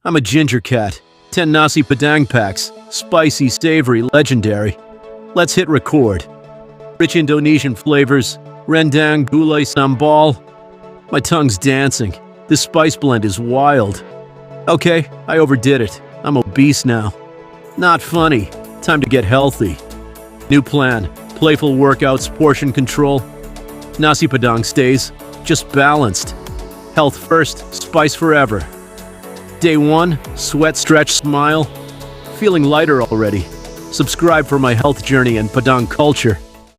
I'm a ginger cat. 10 nasi padang packs. Spicy, savory, legendary. Let's hit record. Rich Indonesian flavors. Rendang, gulai, sambal. My tongue's dancing. This spice blend is wild. Okay, I overdid it. I'm obese now. Not funny. Time to get healthy. New plan. Playful workouts, portion control. Nasi padang stays. Just balanced. Health first, spice forever. Day 1, sweat, stretch, smile. Feeling lighter already. Subscribe for my health journey and Padang culture.